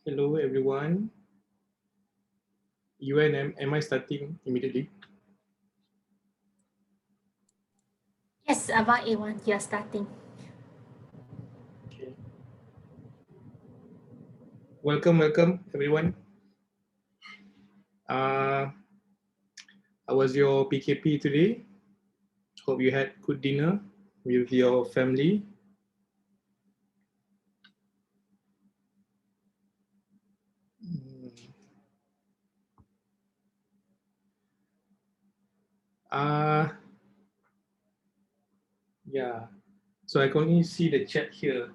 Hello, everyone. Ikhwan, am I starting immediately? Yes, Abang Ikhwan, you're starting. Okay. Welcome, everyone. How was your PKP today? Hope you had good dinner with your family. Uh, yeah. So I can only see the chat here.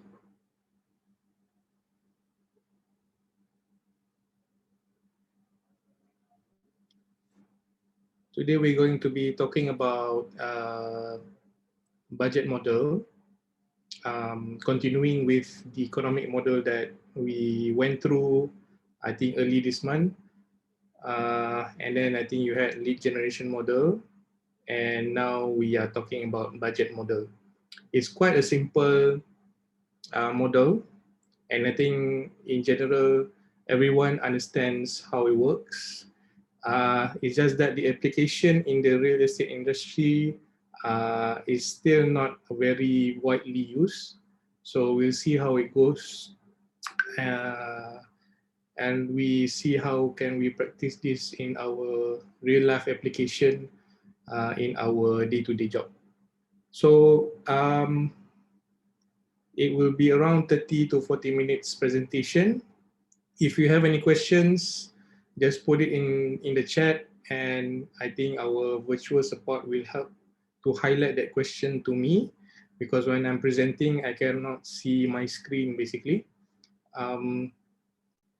Today we're going to be talking about budget model, continuing with the economic model that we went through, I think, early this month. And then I think you had lead generation model, and now we are talking about budget model. It's quite a simple model, and I think in general, everyone understands how it works. It's just that the application in the real estate industry is still not very widely used. So we'll see how it goes. And we see how can we practice this in our real life application in our day-to-day job. So it will be around 30 to 40 minutes presentation. If you have any questions, just put it in the chat, and I think our virtual support will help to highlight that question to me, because when I'm presenting, I cannot see my screen basically.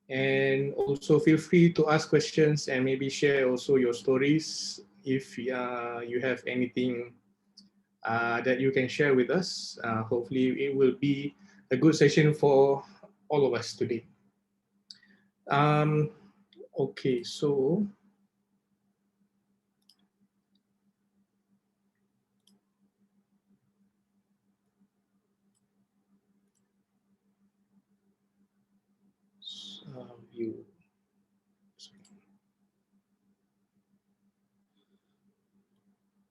And also feel free to ask questions and maybe share also your stories if you have anything that you can share with us. Hopefully it will be a good session for all of us today. Okay, so view.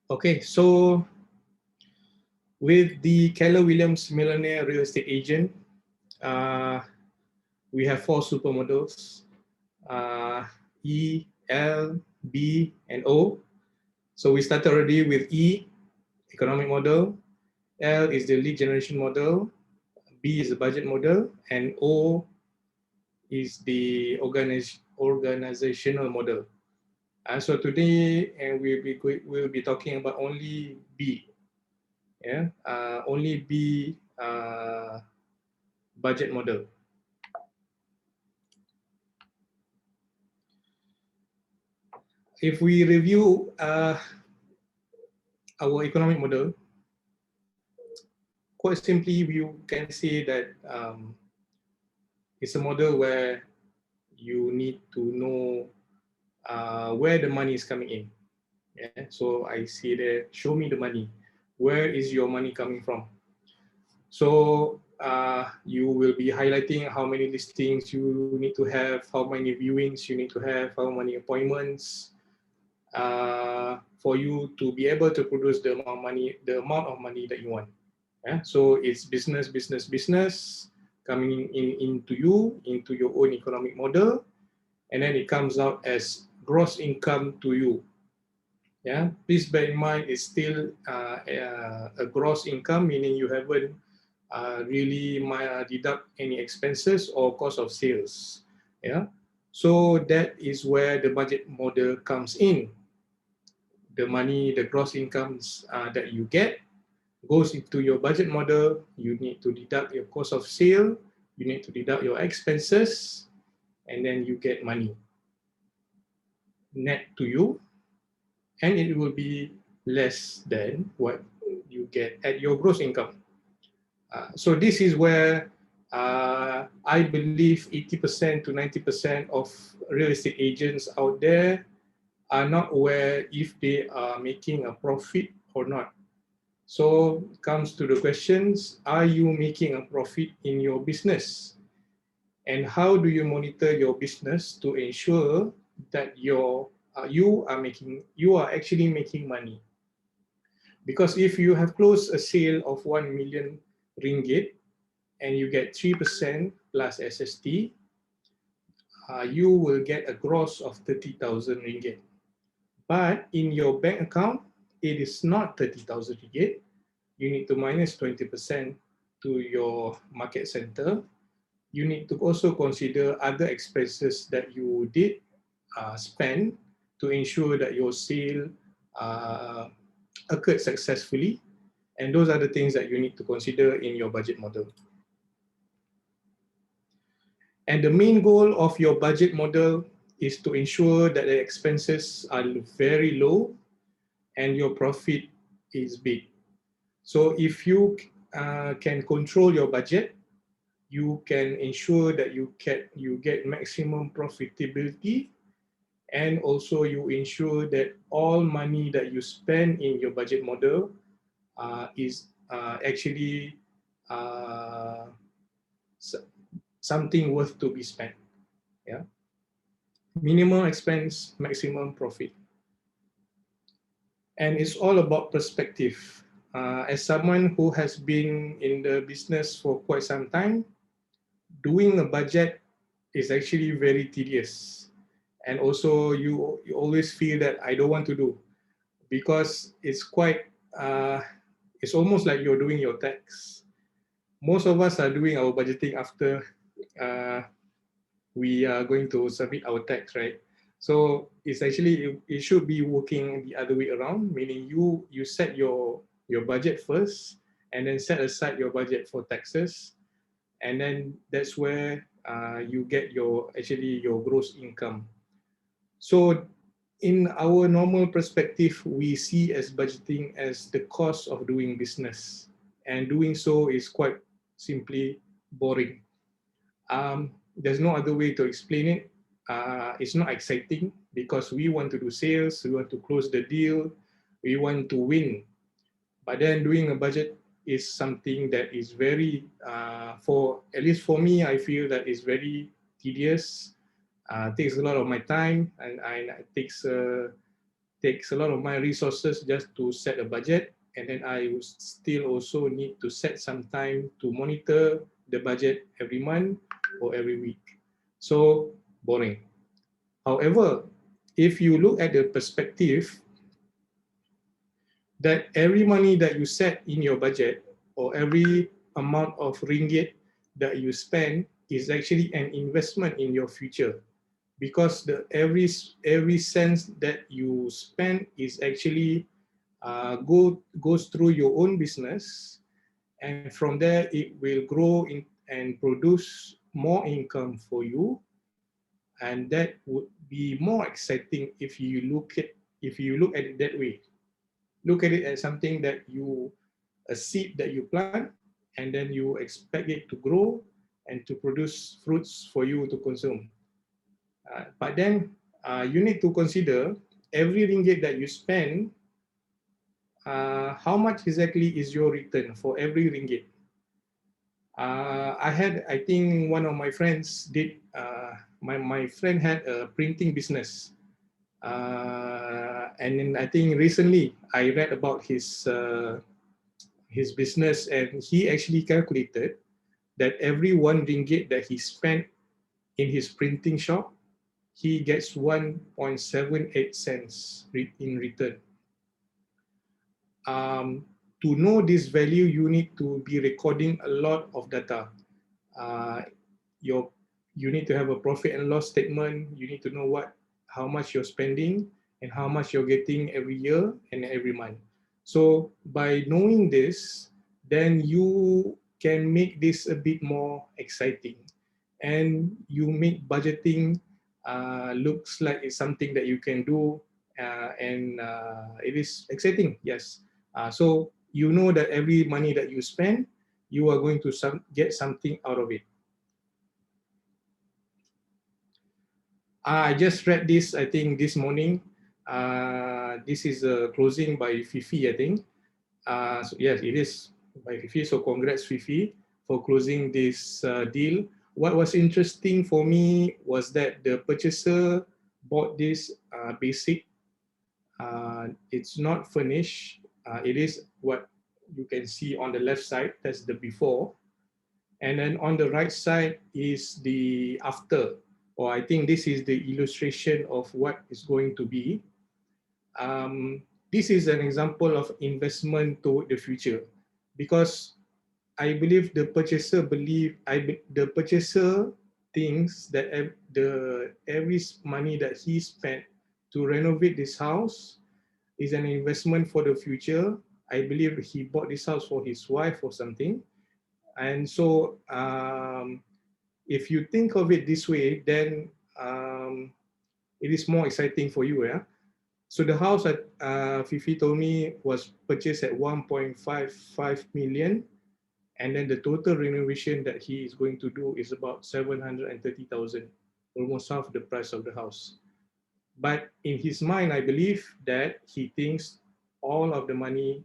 Okay, so with the Keller Williams Millionaire Real Estate Agent, we have 4 supermodels, E, L, B, and O. So we started already with E, economic model, L is the lead generation model, B is the budget model, and O is the organizational model. So today, and we'll be talking about only B, yeah, only B budget model. If we review our economic model, quite simply, we can say that it's a model where you need to know where the money is coming in. Yeah? So I see there, show me the money. Where is your money coming from? So you will be highlighting how many listings you need to have, how many viewings you need to have, how many appointments for you to be able to produce the amount of money that you want. Yeah? So it's business coming into you, into your own economic model, and then it comes out as gross income to you. Yeah, please bear in mind it's still a gross income, meaning you haven't really deduct any expenses or cost of sales. Yeah, so that is where the budget model comes in. The money, the gross incomes that you get goes into your budget model. You need to deduct your cost of sale, you need to deduct your expenses, and then you get money net to you, and it will be less than what you get at your gross income. So this is where I believe 80% to 90% of real estate agents out there are not aware if they are making a profit or not. So comes to the questions, are you making a profit in your business? And how do you monitor your business to ensure that you are actually making money? Because if you have closed a sale of 1 million ringgit and you get 3% plus SST, you will get a gross of 30,000 ringgit. But in your bank account, it is not 30,000 ringgit. You need to minus 20% to your market center. You need to also consider other expenses that you did spend to ensure that your sale occurred successfully. And those are the things that you need to consider in your budget model. And the main goal of your budget model is to ensure that the expenses are very low and your profit is big. So if you can control your budget, you can ensure that you get maximum profitability, and also you ensure that all money that you spend in your budget model is actually something worth to be spent. Yeah. Minimum expense, maximum profit. And it's all about perspective. As someone who has been in the business for quite some time, doing a budget is actually very tedious. And also you always feel that I don't want to do, because it's it's almost like you're doing your tax. Most of us are doing our budgeting after we are going to submit our tax, right? So it's actually, it should be working the other way around, meaning you set your budget first, and then set aside your budget for taxes, and then that's where you get your gross income. So in our normal perspective, we see as budgeting as the cost of doing business, and doing so is quite simply boring. There's no other way to explain it. It's not exciting because we want to do sales, we want to close the deal, we want to win. But then doing a budget is something that is very, at least for me, I feel that it's very tedious. Takes a lot of my time, and it takes a lot of my resources just to set a budget. And then I still also need to set some time to monitor the budget every month or every week. So boring. However, if you look at the perspective that every money that you set in your budget, or every amount of ringgit that you spend, is actually an investment in your future, because every cent that you spend is actually goes through your own business, and from there it will grow and produce more income for you, and that would be more exciting if you look at it that way. Look at it as something that a seed that you plant, and then you expect it to grow and to produce fruits for you to consume. But then you need to consider every ringgit that you spend, how much exactly is your return for every ringgit. I think one of my friends did, my friend had a printing business. And then I think recently I read about his business, and he actually calculated that every 1 ringgit that he spent in his printing shop, he gets 1.78 cents in return. To know this value, you need to be recording a lot of data. You need to have a profit and loss statement. You need to know how much you're spending and how much you're getting every year and every month. So by knowing this, then you can make this a bit more exciting, and you make budgeting looks like it's something that you can do, and it is exciting, yes. So you know that every money that you spend, you are going to get something out of it. I just read this, I think, this morning. This is a closing by Fifi, I think. So yes, it is by Fifi. So congrats, Fifi, for closing this deal What was interesting for me was that the purchaser bought this basic. It's not furnished. It is what you can see on the left side. That's the before. And then on the right side is the after, or I think this is the illustration of what is going to be. This is an example of investment toward the future, because I believe the purchaser the purchaser thinks that every money that he spent to renovate this house is an investment for the future. I believe he bought this house for his wife or something. And so if you think of it this way, then it is more exciting for you. Yeah. So the house that Fifi told me was purchased at 1.55 million. And then the total renovation that he is going to do is about 730,000, almost half the price of the house. But in his mind, I believe that he thinks all of the money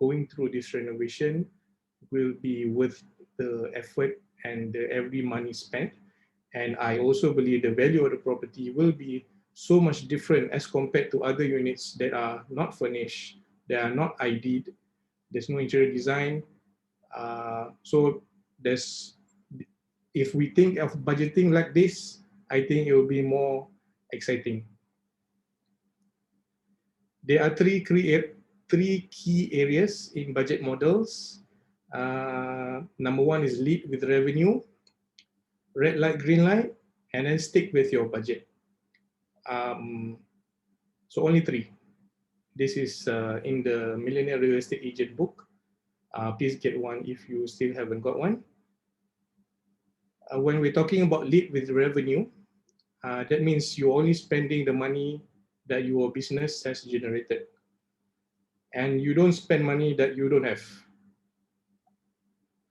going through this renovation will be worth the effort and every money spent. And I also believe the value of the property will be so much different as compared to other units that are not furnished, that are not ID'd, there's no interior design. So there's, if we think of budgeting like this, I think it will be more exciting. There are three key areas in budget models. Number one is lead with revenue, red light, green light, and then stick with your budget. So only three. This is in the Millionaire Real Estate Agent book. Please get one if you still haven't got one. When we're talking about lead with revenue, that means you're only spending the money that your business has generated. And you don't spend money that you don't have.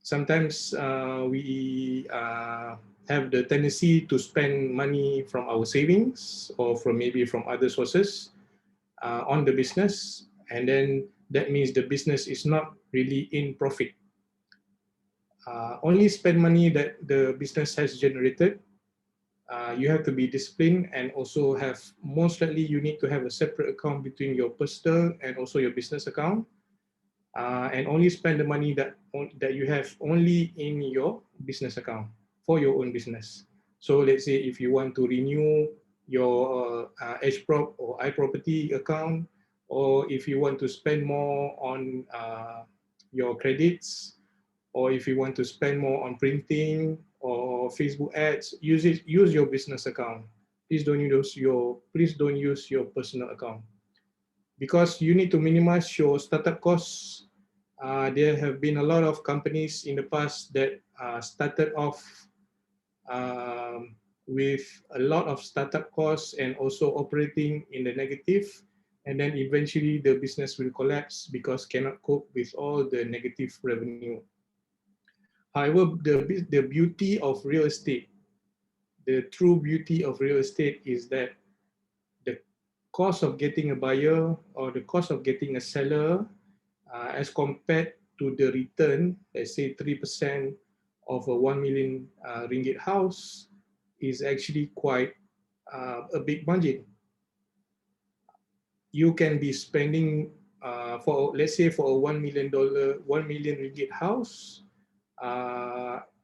Sometimes we have the tendency to spend money from our savings or from maybe from other sources on the business. And then that means the business is not really in profit. Only spend money that the business has generated. You have to be disciplined, and also have, most likely you need to have a separate account between your personal and also your business account, and only spend the money that you have only in your business account for your own business. So let's say if you want to renew your HProp or iProperty account, or if you want to spend more on your credits, or if you want to spend more on printing or Facebook ads, use your business account. Please don't use your personal account, because you need to minimize your startup costs. There have been a lot of companies in the past that started off with a lot of startup costs and also operating in the negative, and then eventually the business will collapse because cannot cope with all the negative revenue. However, the beauty of real estate, the true beauty of real estate is that the cost of getting a buyer or the cost of getting a seller as compared to the return, let's say 3% of a 1 million ringgit house, is actually quite a big margin. You can be spending for, let's say, for a $1 million, 1 million ringgit house,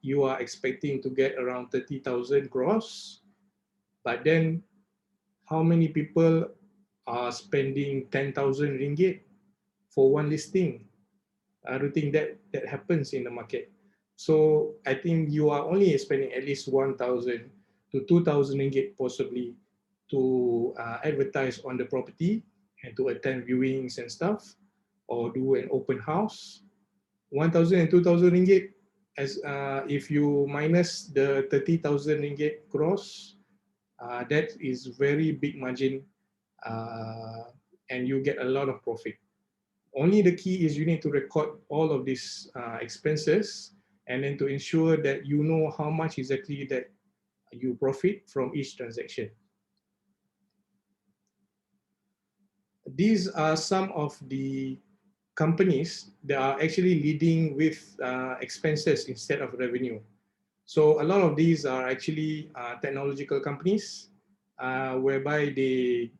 you are expecting to get around 30,000 gross. But then how many people are spending 10,000 ringgit for one listing? I don't think that happens in the market. So I think you are only spending at least 1,000 to 2,000 ringgit possibly to advertise on the property and to attend viewings and stuff, or do an open house. 1,000 and 2,000 ringgit, as if you minus the 30,000 ringgit gross, that is very big margin, and you get a lot of profit. Only the key is you need to record all of these expenses, and then to ensure that you know how much exactly that you profit from each transaction. These are some of the companies that are actually leading with expenses instead of revenue. So a lot of these are actually technological companies whereby they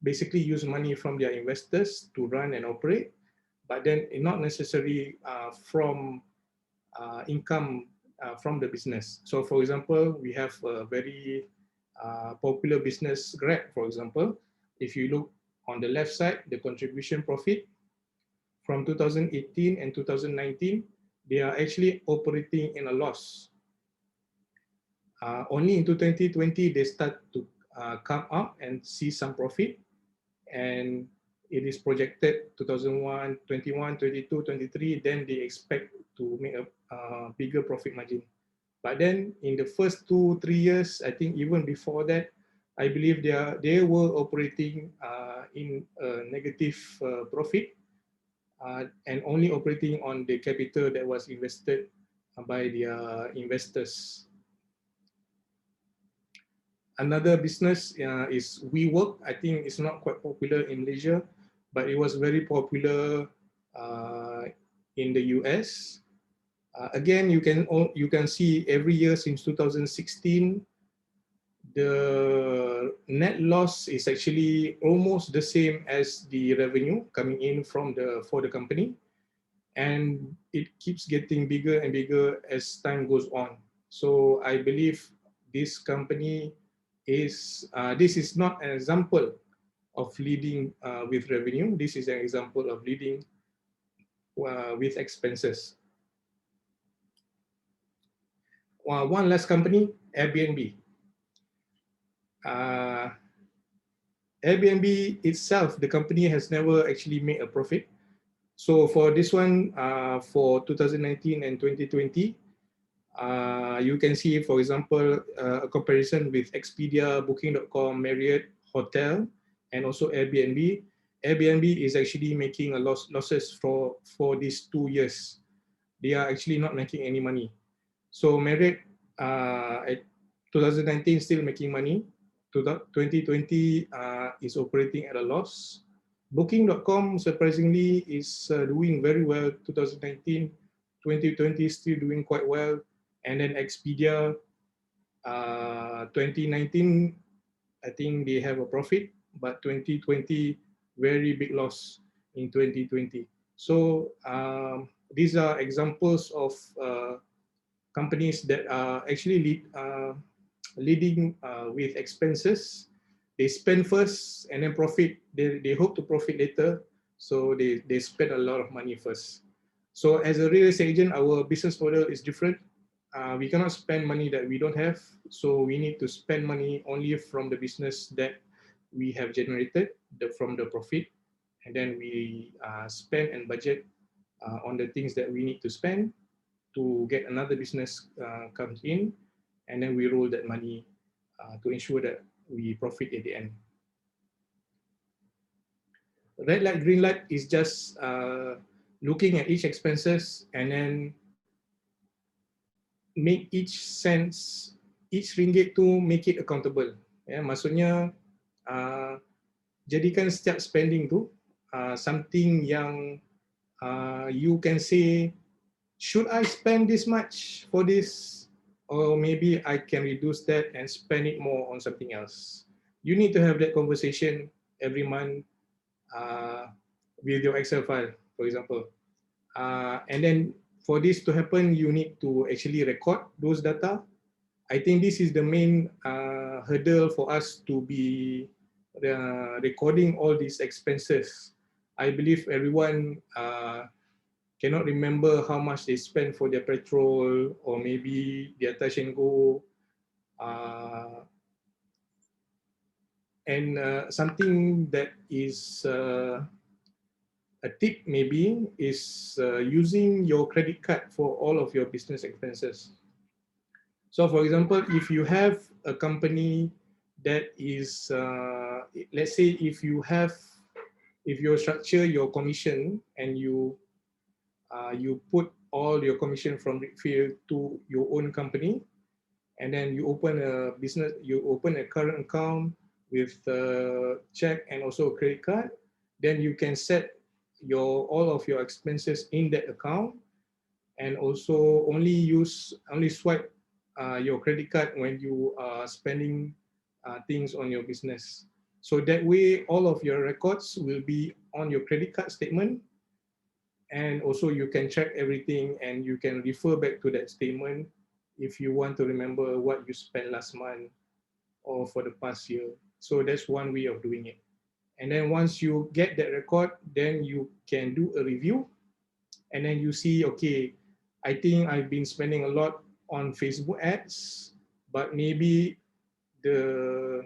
basically use money from their investors to run and operate, but then not necessarily from income from the business. So for example, we have a very popular business, Grab, for example. If you look on the left side, the contribution profit from 2018 and 2019, they are actually operating in a loss. Only into 2020, they start to come up and see some profit, and it is projected 2001, 21, 22, 23, then they expect to make a bigger profit margin. But then in the first 2-3 years, I think even before that, I believe they were operating in a negative profit and only operating on the capital that was invested by their investors. Another business is WeWork. I think it's not quite popular in Malaysia, but it was very popular in the US. Again, you can see every year since 2016, the net loss is actually almost the same as the revenue coming in for the company, and it keeps getting bigger and bigger as time goes on. So I believe this company this is not an example of leading with revenue. This is an example of leading with expenses. One last company, Airbnb. Airbnb itself, the company has never actually made a profit. So for this one, for 2019 and 2020, you can see, for example, a comparison with Expedia, Booking.com, Marriott, Hotel, and also Airbnb. Airbnb is actually making a losses for these 2 years. They are actually not making any money. So Marriott at 2019 still making money. 2020 is operating at a loss. Booking.com surprisingly is doing very well. 2019, 2020 still doing quite well. And then Expedia, 2019, I think they have a profit, but 2020, very big loss in 2020. So these are examples of companies that are actually leading with expenses. They spend first and then profit. They hope to profit later. So they spend a lot of money first. So as a real estate agent, our business model is different. We cannot spend money that we don't have. So we need to spend money only from the business that we have generated from the profit. And then we spend and budget on the things that we need to spend to get another business comes in, and then we roll that money to ensure that we profit at the end. Red light, green light is just looking at each expenses and then make each cents, each ringgit to make it accountable. Ya, maksudnya jadikan setiap spending tu something yang you can say, should I spend this much for this? Or maybe I can reduce that and spend it more on something else. You need to have that conversation every month with your Excel file, for example. And then for this to happen, you need to actually record those data. I think this is the main hurdle for us to be recording all these expenses. I believe everyone cannot remember how much they spend for their petrol or maybe their touch and go. And something that is a tip maybe is using your credit card for all of your business expenses. So for example, if you have a company that is, let's say if you structure your commission and you put all your commission from Redfield to your own company, and then you open a business, you open a current account with a check and also a credit card, then you can set all of your expenses in that account and also only swipe your credit card when you are spending things on your business. So that way, all of your records will be on your credit card statement, and also you can check everything and you can refer back to that statement if you want to remember what you spent last month or for the past year. So that's one way of doing it. And then once you get that record, then you can do a review, and then you see, okay, I think I've been spending a lot on Facebook ads, but maybe the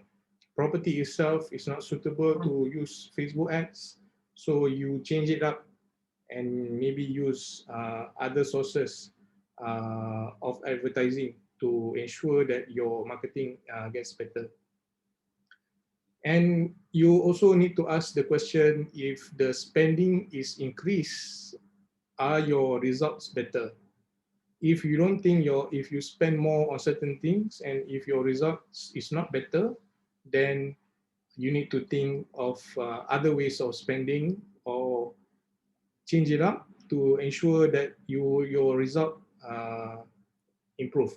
property itself is not suitable to use Facebook ads. So you change it up and maybe use other sources of advertising to ensure that your marketing gets better. And you also need to ask the question, if the spending is increased, are your results better? If you don't think if you spend more on certain things and if your results is not better, then you need to think of other ways of spending or change it up to ensure that your result improve.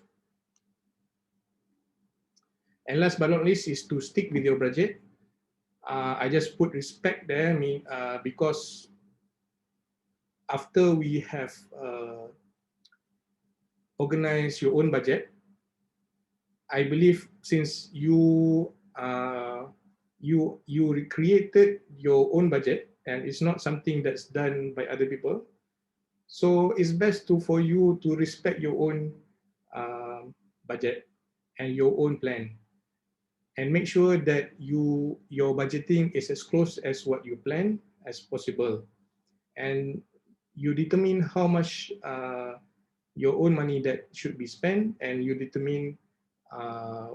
And last but not least is to stick with your budget. I just put respect there, because after we have organized your own budget, I believe since you recreated your own budget and it's not something that's done by other people, so it's best for you to respect your own budget and your own plan, and make sure that your budgeting is as close as what you plan as possible, and you determine how much your own money that should be spent, and you determine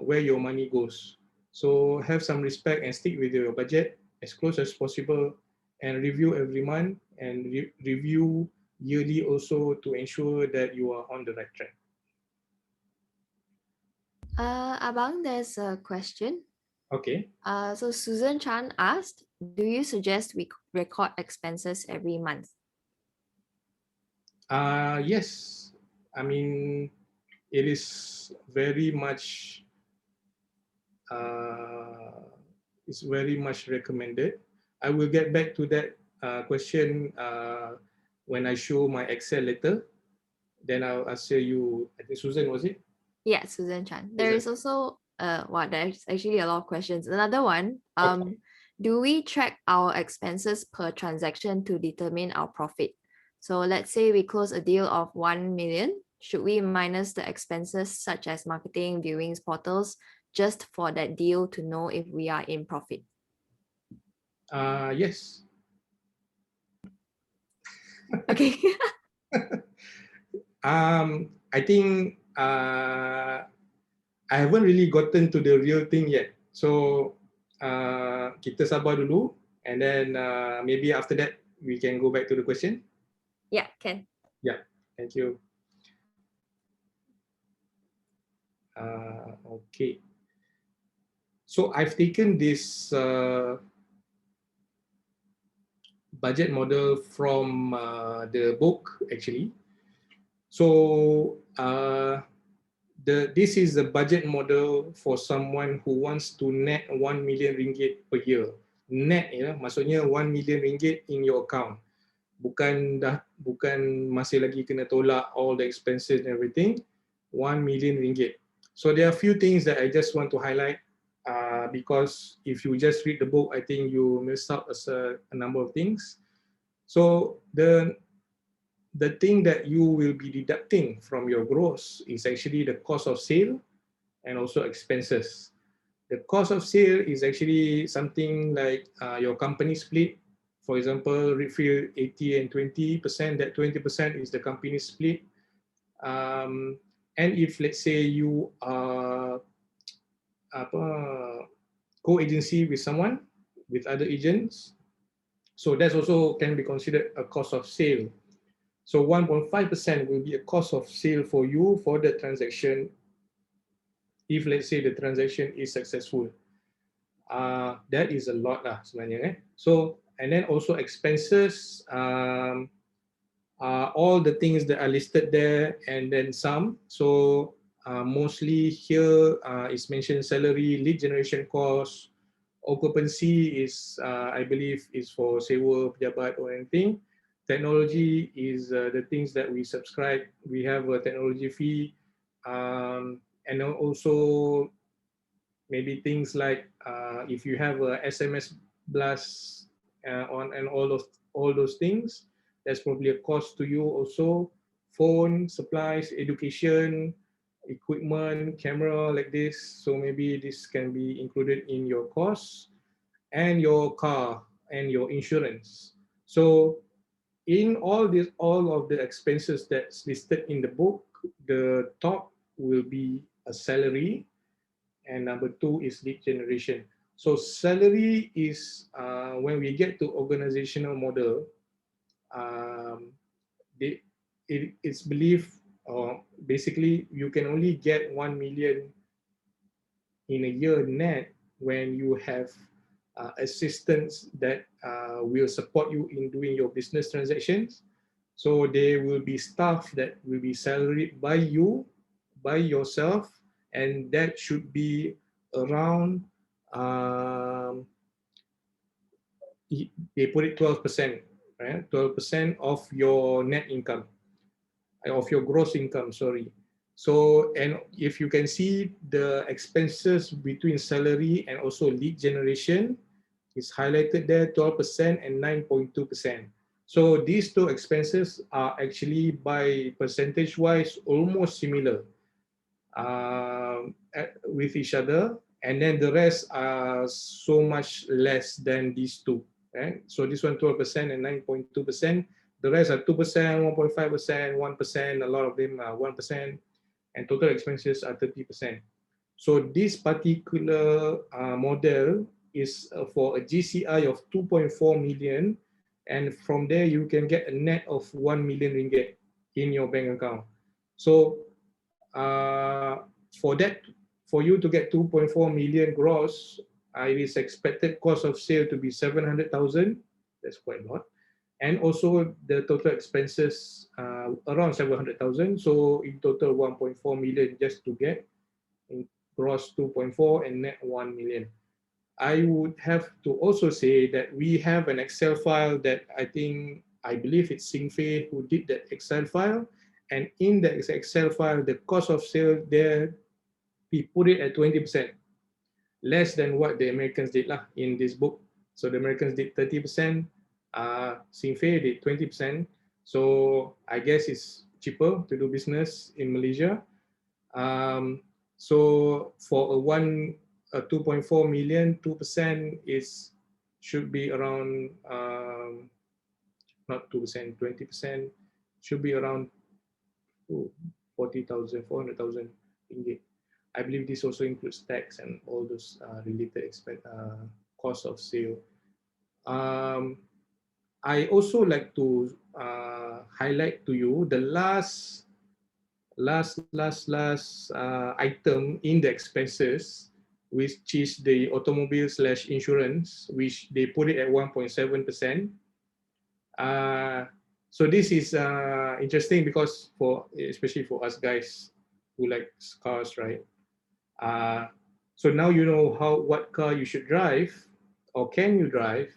where your money goes. So have some respect and stick with your budget as close as possible, and review every month, and review yearly also to ensure that you are on the right track. Abang, there's a question. Okay. So Susan Chan asked, do you suggest we record expenses every month? Yes. I mean, it is very much it's very much recommended. I will get back to that question when I show my Excel later. Then I'll answer you. I think Susan, was it? Yeah, Susan Chan. There is also there's actually a lot of questions. Another one. Okay. Do we track our expenses per transaction to determine our profit? So let's say we close a deal of 1 million. Should we minus the expenses such as marketing, viewings, portals, just for that deal to know if we are in profit? Yes. Okay. I think I haven't really gotten to the real thing yet. So kita sabar dulu, and then maybe after that we can go back to the question. Yeah, can. Yeah, thank you. Okay. So I've taken this budget model from the book actually. So this is the budget model for someone who wants to net 1 million ringgit per year. Net ya, maksudnya 1 million ringgit in your account. Bukan masih lagi kena tolak all the expenses and everything. 1 million ringgit. So there are a few things that I just want to highlight because if you just read the book, I think you miss out a number of things. So the thing that you will be deducting from your gross is actually the cost of sale and also expenses. The cost of sale is actually something like your company split. For example, refill 80 and 20%, that 20% is the company split. And if let's say you are co-agency with someone, with other agents, so that's also can be considered a cost of sale. So 1.5% will be a cost of sale for you for the transaction if let's say the transaction is successful. That is a lot lah sebenarnya. So and then also expenses, all the things that are listed there and then some. So mostly here is mentioned salary, lead generation cost, occupancy is, I believe, is for sewa, pejabat or anything. Technology is the things that we subscribe. We have a technology fee, and also maybe things like if you have a SMS blast on and all those things, that's probably a cost to you also. Phone, supplies, education, equipment, camera like this. So maybe this can be included in your costs, and your car and your insurance. So in all of the expenses that's listed in the book, the top will be a salary, and number two is lead generation. So salary is when we get to organizational model, um, it's believed, basically you can only get 1 million in a year net when you have assistants that will support you in doing your business transactions. So there will be staff that will be salaried by you, by yourself, and that should be around, um, they put it 12%, right? 12% of your net income, of your gross income, sorry. So, and if you can see the expenses between salary and also lead generation is highlighted there, 12% and 9.2%. So these two expenses are actually by percentage wise almost similar with each other, and then the rest are so much less than these two. Right? So this one 12% and 9.2%. The rest are 2%, 1.5%, 1%. A lot of them are 1%, and total expenses are 30%. So this particular model is for a GCI of 2.4 million, and from there you can get a net of 1 million ringgit in your bank account. So for that, for you to get 2.4 million gross, it is expected cost of sale to be 700,000. That's quite a lot. And also the total expenses around 700,000. So in total 1.4 million just to get in gross 2.4 and net 1 million. I would have to also say that we have an Excel file that I believe it's Singfei who did that Excel file. And in the Excel file, the cost of sale there, we put it at 20%, less than what the Americans did in this book. So the Americans did 30%, Singfei did 20%. So I guess it's cheaper to do business in Malaysia. So for a 2.4 million, 2% should be around, not 2%, 20%, should be around 40,000, 400,000 ringgit. I believe this also includes tax and all those related cost of sale. I also like to highlight to you the last item in the expenses, which is the automobile / insurance, which they put it at 1.7%. So this is interesting because especially for us guys who like cars, right? So now you know what car you should drive, or can you drive,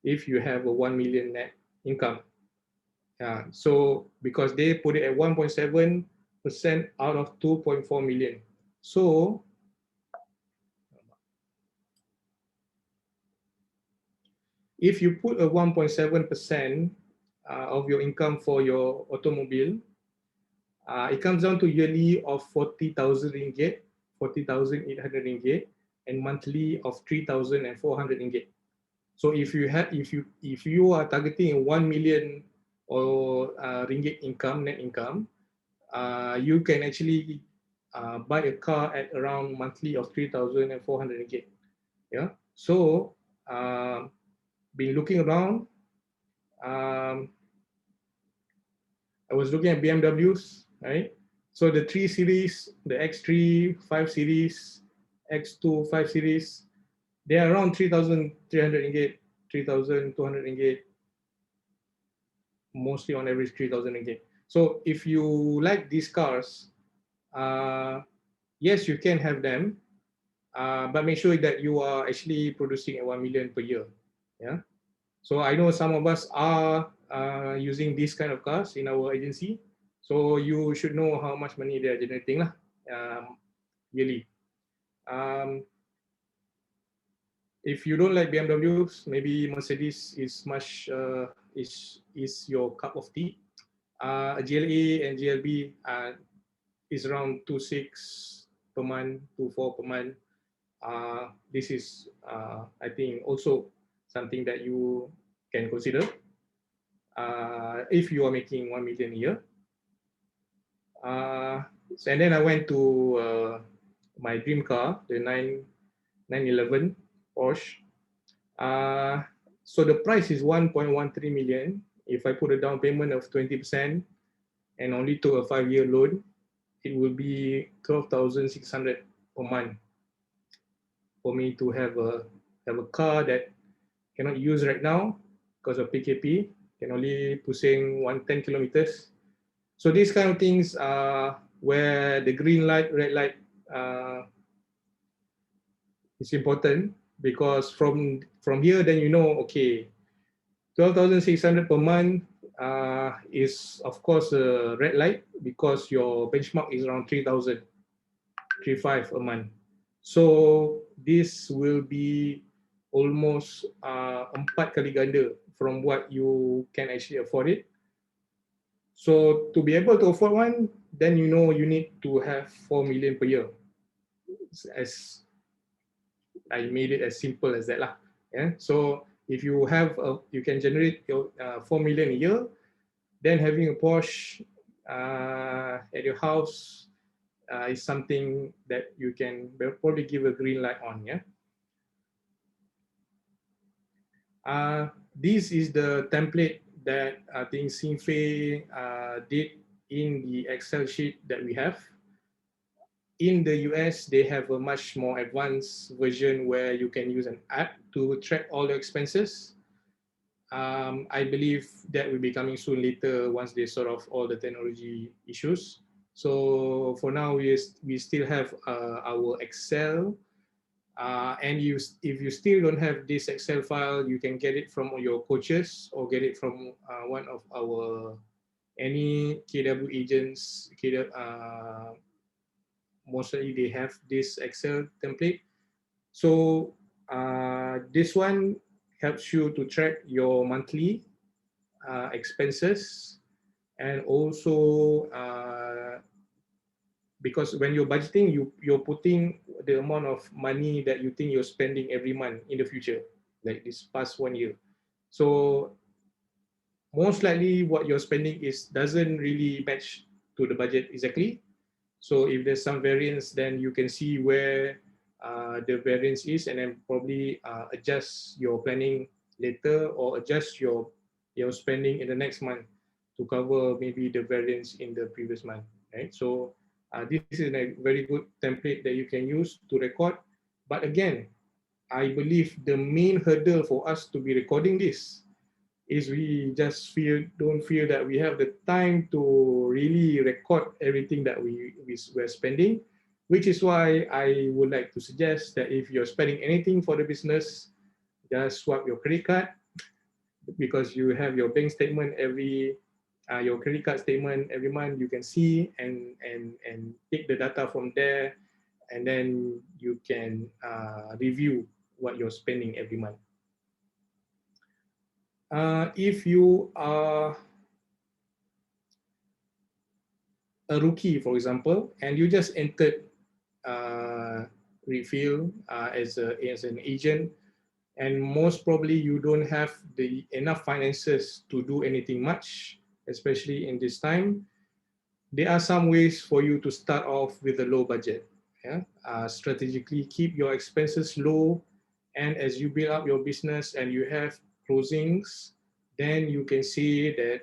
if you have a 1 million net income. So because they put it at 1.7% out of 2.4 million. So if you put a 1.7% of your income for your automobile, it comes down to yearly of 40,000 ringgit, 40,800 ringgit, and monthly of 3,400 ringgit. So if you are targeting 1 million or ringgit income, net income, you can actually buy a car at around monthly of 3,400 ringgit. Yeah. So been looking around. I was looking at BMWs, right? So the 3 Series, the X3, 5 Series, X2, 5 Series, they are around 3,300 ringgit, 3,200 ringgit, mostly on average 3,000 ringgit. So if you like these cars, yes, you can have them, but make sure that you are actually producing at 1 million per year. Yeah. So I know some of us are using this kind of cars in our agency. So you should know how much money they are generating lah, yearly. If you don't like BMWs, maybe Mercedes is much is your cup of tea. GLA and GLB is around 2.6 per month, 2.4 per month. This is, I think, also something that you can consider if you are making 1 million a year. And then I went to my dream car, the 911 Porsche. So the price is 1.13 million. If I put a down payment of 20% and only took a 5-year loan, it will be 12,600 per month for me to have a car that cannot use right now because of PKP, can only pusing 110 kilometers. So these kind of things are where the green light, red light is important, because from here, then you know, okay, 12,600 per month is of course a red light, because your benchmark is around 3,000, 3.5 a month. So this will be almost 4 kali ganda from what you can actually afford it. So to be able to afford one, then you know you need to have 4 million per year. As I made it as simple as that lah. Yeah. So if you have you can generate your 4 million a year, then having a Porsche at your house is something that you can probably give a green light on. Yeah. This is the template that I think Sinfei did in the Excel sheet that we have. In the US, they have a much more advanced version where you can use an app to track all your expenses. I believe that will be coming soon later once they sort of all the technology issues. So for now, we still have our Excel. And if you still don't have this Excel file, you can get it from your coaches or get it from one of our any KW agents. Mostly they have this Excel template. So this one helps you to track your monthly expenses, and also because when you're budgeting, you're putting the amount of money that you think you're spending every month in the future, like this past 1 year. So most likely what you're spending doesn't really match to the budget exactly. So if there's some variance, then you can see where the variance is, and then probably adjust your planning later, or adjust your spending in the next month to cover maybe the variance in the previous month, right? So this is a very good template that you can use to record. But again, I believe the main hurdle for us to be recording this is we just don't feel that we have the time to really record everything that we're spending, which is why I would like to suggest that if you're spending anything for the business, just swap your credit card, because you have your bank statement your credit card statement every month. You can see and take the data from there, and then you can review what you're spending every month. If you are a rookie, for example, and you just entered refill as an agent, and most probably you don't have enough finances to do anything much, especially in this time, there are some ways for you to start off with a low budget. Yeah? Strategically keep your expenses low, and as you build up your business and you have closings, then you can see that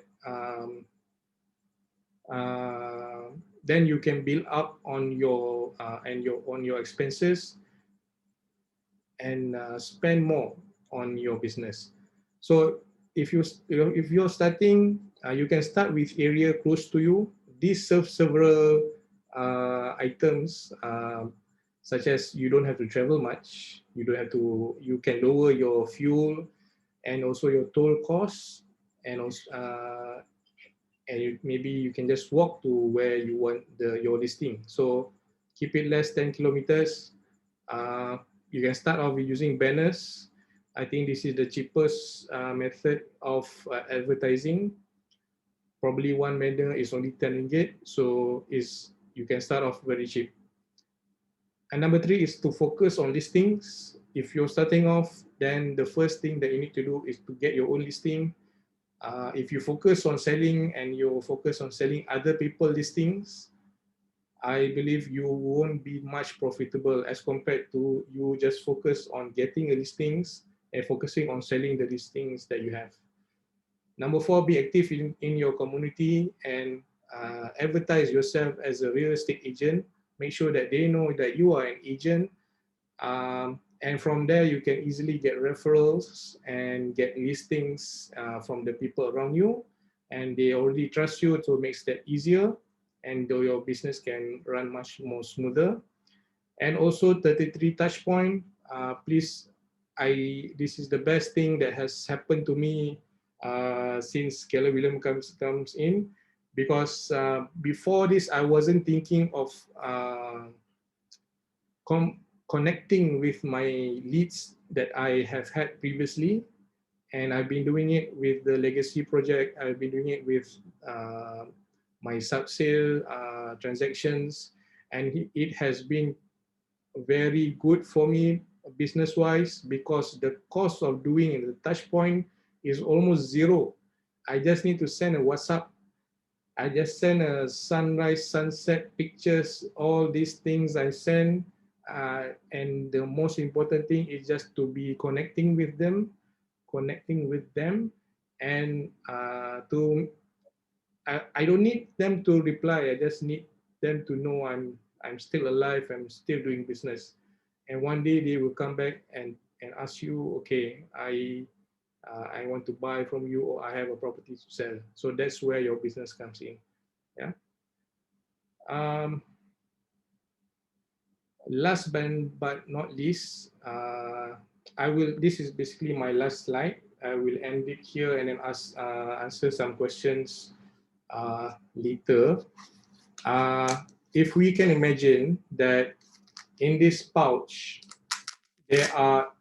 then you can build up on your expenses and spend more on your business. So if you're starting, you can start with area close to you. This serves several items, such as you don't have to travel much, you can lower your fuel and also your toll costs, and also maybe you can just walk to where you want your listing. So keep it less 10 kilometers. You can start off with using banners. I think this is the cheapest method of advertising. Probably one banner is only 10 ringgit, so you can start off very cheap. And number 3 is to focus on listings. If you're starting off, then the first thing that you need to do is to get your own listing. If you focus on selling and you focus on selling other people's listings, I believe you won't be much profitable as compared to you just focus on getting a listings and focusing on selling the listings that you have. Number 4, be active in your community and advertise yourself as a real estate agent. Make sure that they know that you are an agent. And from there, you can easily get referrals and get listings from the people around you. And they already trust you, so it makes that easier. And your business can run much more smoother. And also 33 touch point, please, this is the best thing that has happened to me since Keller Williams comes in, because before this, I wasn't thinking of connecting with my leads that I have had previously. And I've been doing it with the Legasi project. I've been doing it with my sub-sale transactions. And it has been very good for me business-wise, because the cost of doing the touch point is almost zero. I just need to send a WhatsApp. I just send a sunrise, sunset pictures, all these things I send. And the most important thing is just to be connecting with them, and I don't need them to reply. I just need them to know I'm still alive, I'm still doing business. And one day they will come back and ask you, okay, I want to buy from you, or I have a property to sell. So that's where your business comes in. Yeah. Last but not least, this is basically my last slide. I will end it here and then answer some questions later. If we can imagine that in this pouch, there are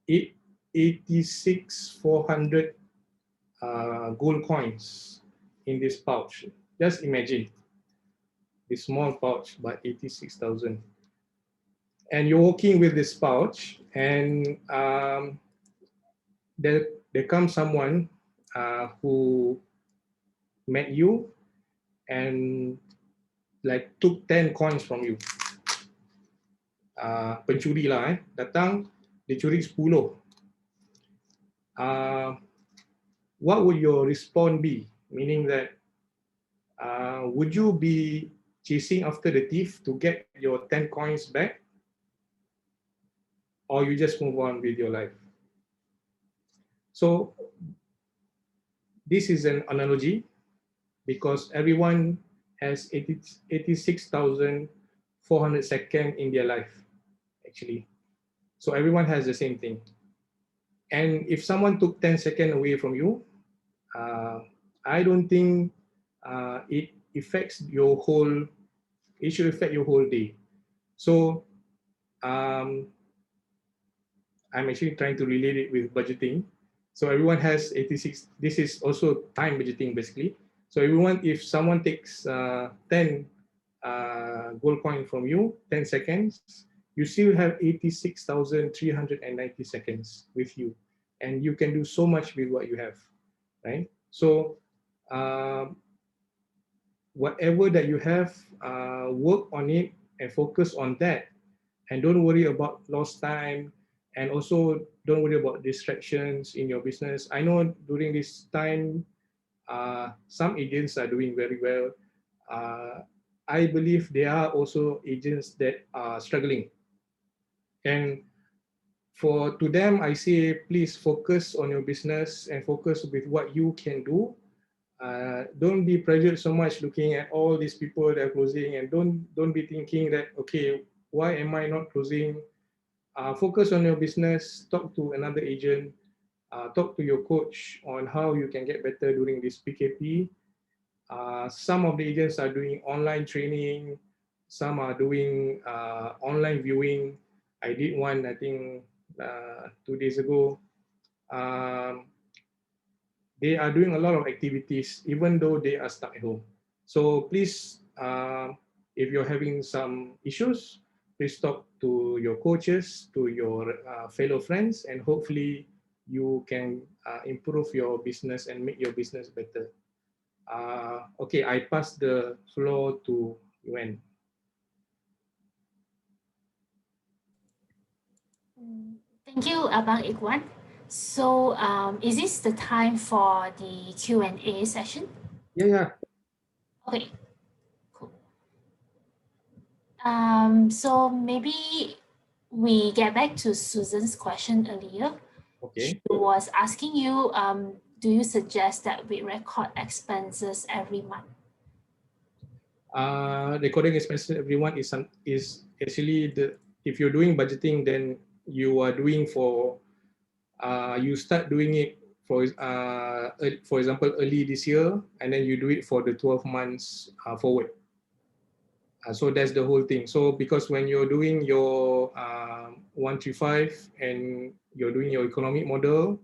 86,400 gold coins in this pouch. Just imagine this small pouch, but 86,000. And you're walking with this pouch, and there comes someone who met you and like took 10 coins from you. Pencuri lah, datang, dia curi 10. What would your response be? Meaning that, would you be chasing after the thief to get your 10 coins back? Or you just move on with your life? So this is an analogy, because everyone has 86,400 seconds in their life, actually. So everyone has the same thing. And if someone took 10 seconds away from you, I don't think it affects your whole, it should affect your whole day. So I'm actually trying to relate it with budgeting. So everyone has 86, this is also time budgeting basically. So everyone, if someone takes 10 gold coin from you, 10 seconds, you still have 86,390 seconds with you. And you can do so much with what you have, right? So whatever that you have, work on it and focus on that. And don't worry about lost time. And also don't worry about distractions in your business. I know during this time, some agents are doing very well. I believe there are also agents that are struggling. And to them, I say, please focus on your business and focus with what you can do. don't be pressured so much looking at all these people that are closing, and don't be thinking that, okay, why am I not closing? Focus on your business, talk to another agent, talk to your coach on how you can get better during this PKP. Some of the agents are doing online training, some are doing online viewing. I did one, I think 2 days ago. Um, they are doing a lot of activities even though they are stuck at home. So please, if you're having some issues, please talk to your coaches, to your fellow friends, and hopefully you can improve your business and make your business better. Okay, I pass the floor to Ikhwan. Thank you, Abang Ikhwan. So is this the time for the Q&A session? Yeah. Okay, cool. So maybe we get back to Susan's question earlier. Okay. She was asking you, do you suggest that we record expenses every month? Recording expenses everyone is actually if you're doing budgeting, then you are doing for you start doing it for example early this year, and then you do it for the 12 months forward. So that's the whole thing. So because when you're doing your 135 and you're doing your economic model,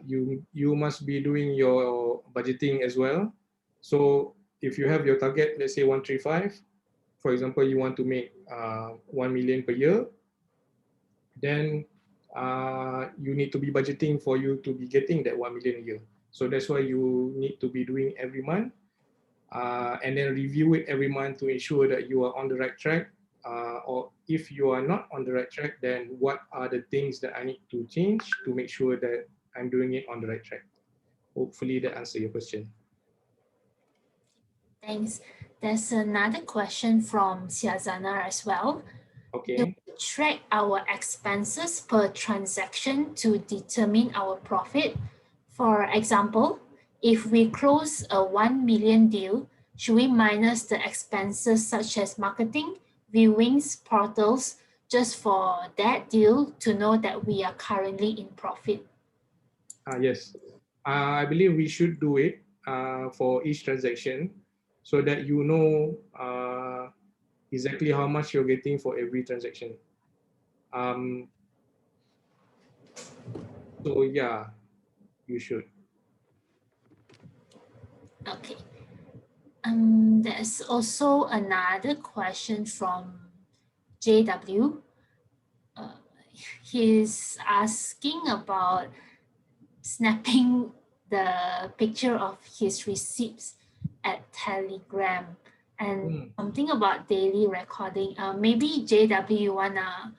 you must be doing your budgeting as well. So if you have your target, let's say 135, for example, you want to make 1 million per year, then you need to be budgeting for you to be getting that 1 million a year. So that's why you need to be doing every month, and then review it every month to ensure that you are on the right track. Or if you are not on the right track, then what are the things that I need to change to make sure that I'm doing it on the right track? Hopefully that answers your question. Thanks. There's another question from Siazana as well. Okay. Do we track our expenses per transaction to determine our profit? For example, if we close a 1 million deal, should we minus the expenses such as marketing, viewings, portals, just for that deal to know that we are currently in profit? Yes. I believe we should do it for each transaction so that you know exactly how much you're getting for every transaction. So yeah, you should. Okay. There's also another question from JW. He's asking about snapping the picture of his receipts at Telegram and something about daily recording. Maybe JW, you wanna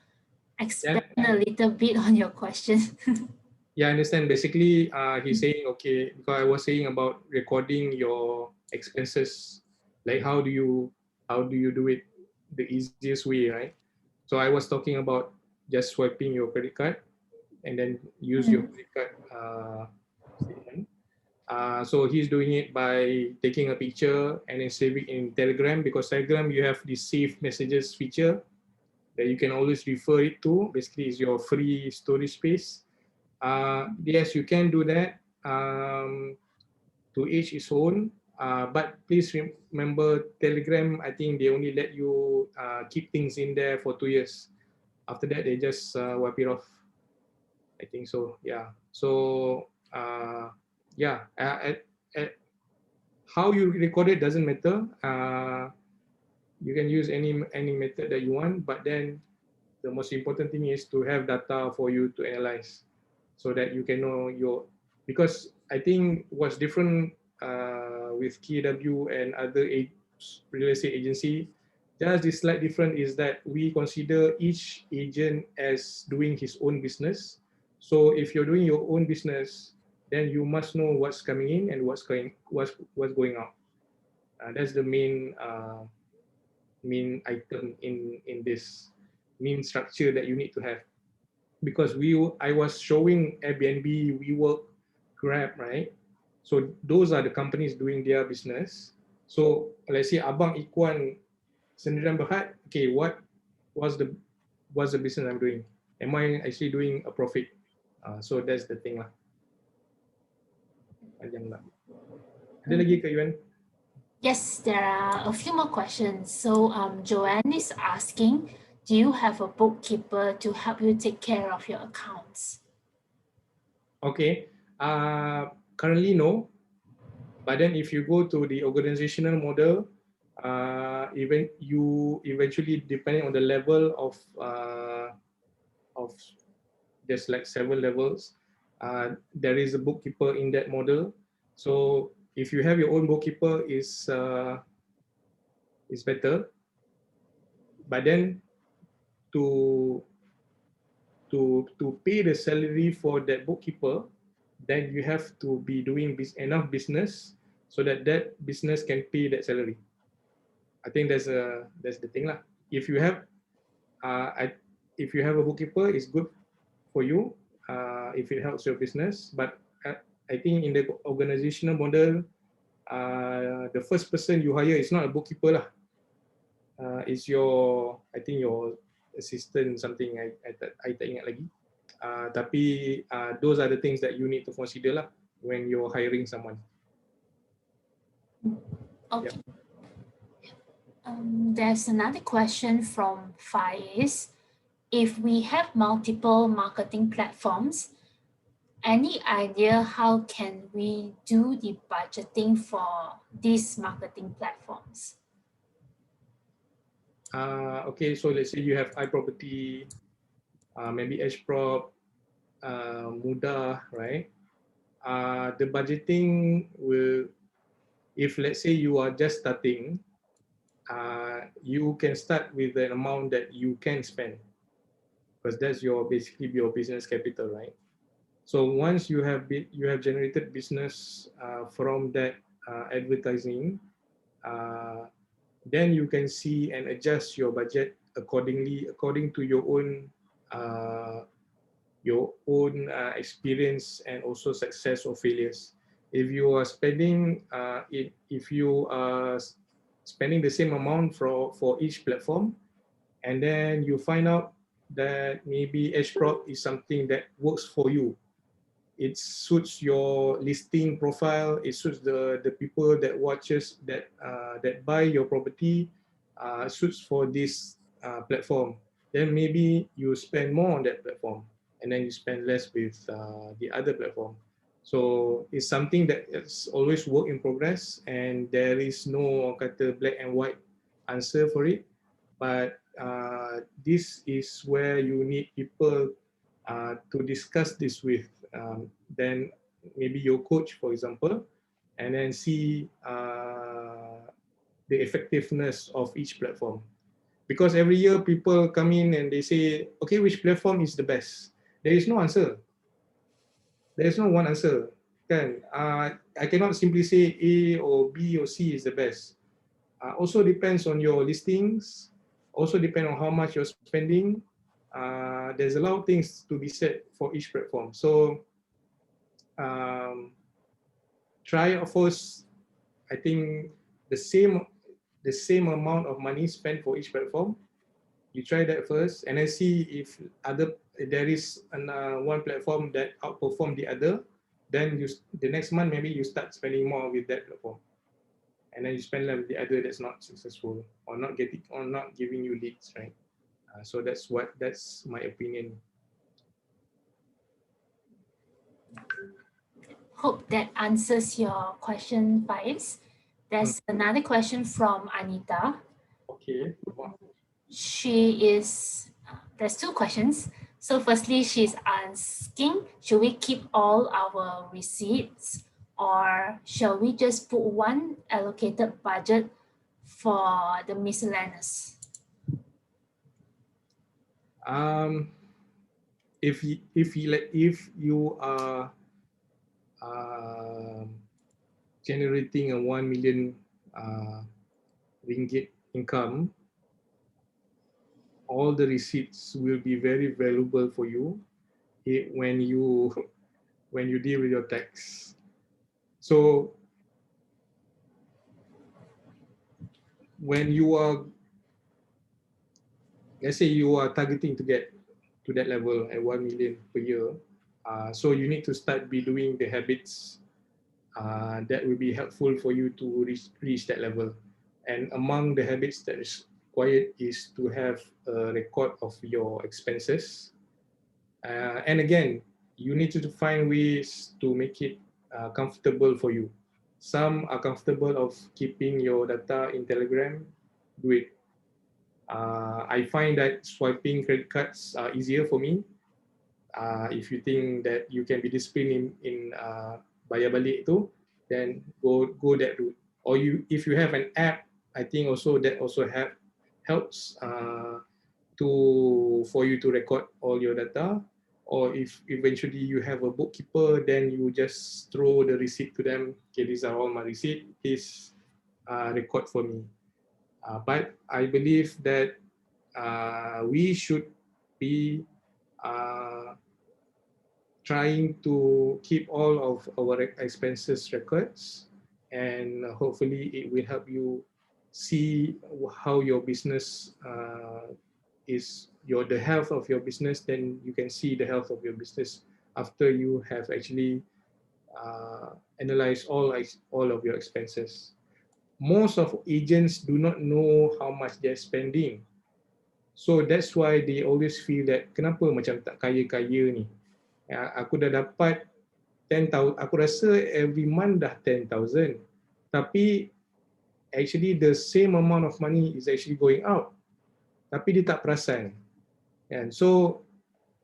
expand a little bit on your question? Yeah, I understand. Basically, he's saying, okay, because I was saying about recording your expenses, like how do you do it the easiest way, right? So I was talking about just swiping your credit card and then use your credit card statement. So he's doing it by taking a picture and then save it in Telegram, because Telegram you have the save messages feature that you can always refer it to. Basically, it's your free storage space. Yes, you can do that. To each his own. But please remember, Telegram, I think they only let you keep things in there for 2 years. After that, they just wipe it off. I think so. Yeah. So yeah, how you record it doesn't matter. You can use any method that you want, but then the most important thing is to have data for you to analyze, so that you can know because I think what's different with KW and other real estate agency, just the slight difference is that we consider each agent as doing his own business. So if you're doing your own business, then you must know what's coming in and what's going out. That's the main item in this main structure that you need to have. Because I was showing Airbnb, WeWork, Grab, right? So those are the companies doing their business. So let's say Abang Ikhwan Sendirian Berhad, okay, what's the business I'm doing? Am I actually doing a profit? So that's the thing lah. Panjang lah. Ada lagi ke Yuan? Yes, there are a few more questions. So Joanne is asking, do you have a bookkeeper to help you take care of your accounts? Okay, currently no, but then if you go to the organizational model, eventually depending on the level of there's like several levels, there is a bookkeeper in that model. So if you have your own bookkeeper is better, but then to pay the salary for that bookkeeper, then you have to be doing enough business so that that business can pay that salary. I think that's the thing lah. If you have if you have a bookkeeper, it's good for you if it helps your business. But I think in the organizational model, the first person you hire is not a bookkeeper lah. It's your, I think your assistant something. I tak ingat lagi. Tapi those are the things that you need to consider lah when you're hiring someone. Okay. Yeah. There's another question from Faiz. If we have multiple marketing platforms, any idea how can we do the budgeting for these marketing platforms? Okay, so let's say you have iProperty, maybe HProp, Mudah, right? The budgeting will, if let's say you are just starting, you can start with an amount that you can spend, because that's basically your business capital, right? So once you have generated business from that advertising, then you can see and adjust your budget accordingly, according to your own experience and also success or failures. If you are spending the same amount for each platform, and then you find out that maybe HProp is something that works for you, it suits your listing profile, it suits the people that watches that buy your property, suits for this platform, then maybe you spend more on that platform, and then you spend less with the other platform. So it's something that is always work in progress, and there is no kata black and white answer for it. But this is where you need people to discuss this with, then maybe your coach, for example, and then see the effectiveness of each platform. Because every year people come in and they say, okay, which platform is the best? There is no answer. There is no one answer. I cannot simply say A or B or C is the best. Also depends on your listings, also depend on how much you're spending. There's a lot of things to be said for each platform. So try, of course, I think the same amount of money spent for each platform. You try that first, and then see if there is one platform that outperform the other. Then the next month maybe you start spending more with that platform, and then you spend less with the other that's not successful or not giving you leads, right? So that's my opinion. Hope that answers your question, Faiz. There's another question from Anita. Okay. There's two questions. So firstly, she's asking, should we keep all our receipts, or shall we just put one allocated budget for the miscellaneous? If you are generating a 1 million ringgit income, all the receipts will be very valuable for you when you deal with your tax. So when you are, let's say you are targeting to get to that level at 1 million per year, so you need to start be doing the habits that will be helpful for you to reach that level. And among the habits that is required is to have a record of your expenses. And again, you need to find ways to make it comfortable for you. Some are comfortable of keeping your data in Telegram, do it. I find that swiping credit cards are easier for me. If you think that you can be disciplined in bayar balik tu, then go that route. Or if you have an app, I think also that also helps for you to record all your data. Or if eventually you have a bookkeeper, then you just throw the receipt to them. Okay, these are all my receipt. Please record for me. But I believe that we should be trying to keep all of our expenses records, and hopefully it will help you see how your business is the health of your business. Then you can see the health of your business after you have actually analyzed all of your expenses. Most of agents do not know how much they're spending, so that's why they always feel that kenapa macam tak kaya-kaya ni. Aku dah dapat 10,000, aku rasa every month dah 10,000, tapi actually the same amount of money is actually going out, tapi dia tak perasan. And so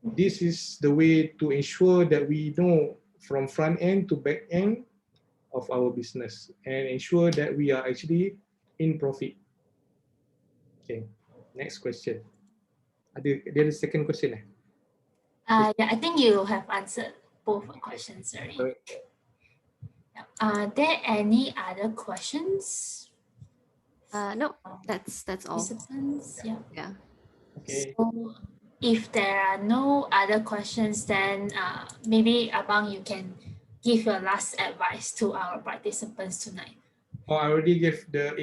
this is the way to ensure that we know from front end to back end of our business and ensure that we are actually in profit. Okay, next question. There is second question. Yeah, I think you have answered both questions already. Are there any other questions? No, that's all. Participants, Yeah. Okay. So if there are no other questions, then maybe Abang, you can give your last advice to our participants tonight. Oh, I already gave the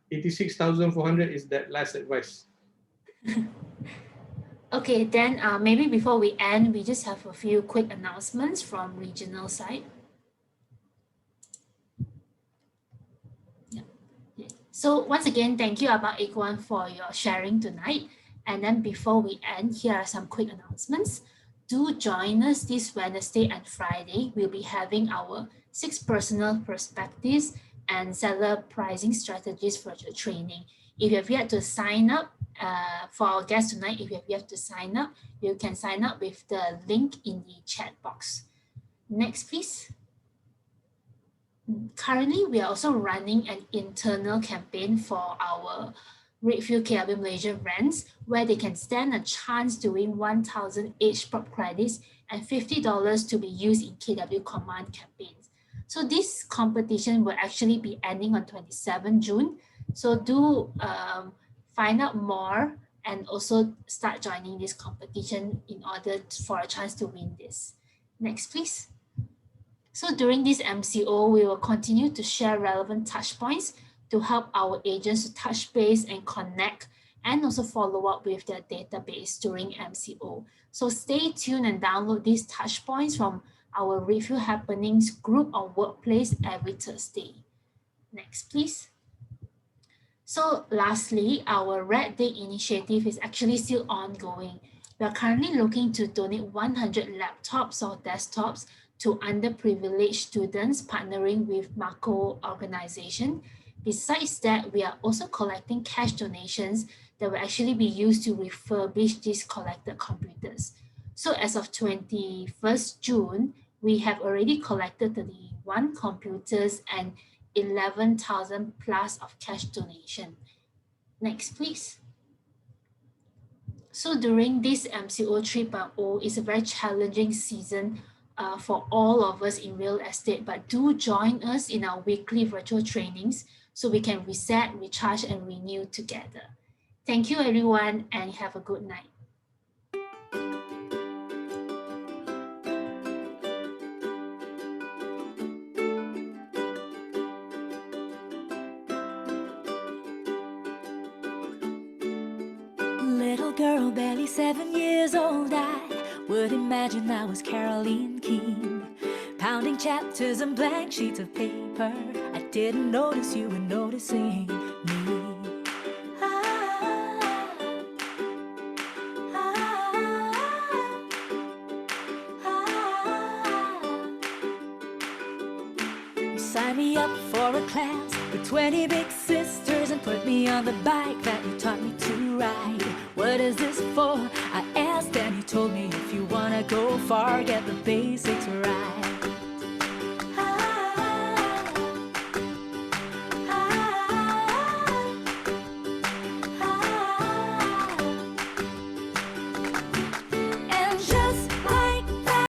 86,400 is that last advice. Okay, then maybe before we end, we just have a few quick announcements from regional side. So once again, thank you Abang Ikhwan for your sharing tonight. And then before we end, here are some quick announcements. Do join us this Wednesday and Friday. We'll be having our 6 personal perspectives and seller pricing strategies for your training. If you have yet to sign up for our guest tonight, if you have yet to sign up, you can sign up with the link in the chat box. Next, please. Currently, we are also running an internal campaign for our Redfield KW Malaysia rents, where they can stand a chance to win 1,000 each prop credits and $50 to be used in KW Command campaigns. So this competition will actually be ending on 27 June. So do find out more and also start joining this competition in order for a chance to win this. Next, please. So during this MCO, we will continue to share relevant touch points to help our agents to touch base and connect and also follow up with their database during MCO. So stay tuned and download these touch points from our Review Happenings group on Workplace every Thursday. Next, please. So lastly, our Red Day initiative is actually still ongoing. We are currently looking to donate 100 laptops or desktops to underprivileged students partnering with Mako organization. Besides that, we are also collecting cash donations that will actually be used to refurbish these collected computers. So as of 21st June, we have already collected 31 computers and 11,000 plus of cash donation. Next, please. So during this MCO 3.0 is a very challenging season for all of us in real estate, but do join us in our weekly virtual trainings so we can reset, recharge, and renew together. Thank you, everyone, and have a good night. little girl, barely 7 years old, I would imagine I was Caroline Keene, pounding chapters on blank sheets of paper. I didn't notice you were noticing me. You signed me up for a class with 20 big sisters and put me on the bike that you taught me to ride. What is this for? I asked and you told me if you wanna go far, get the basics right.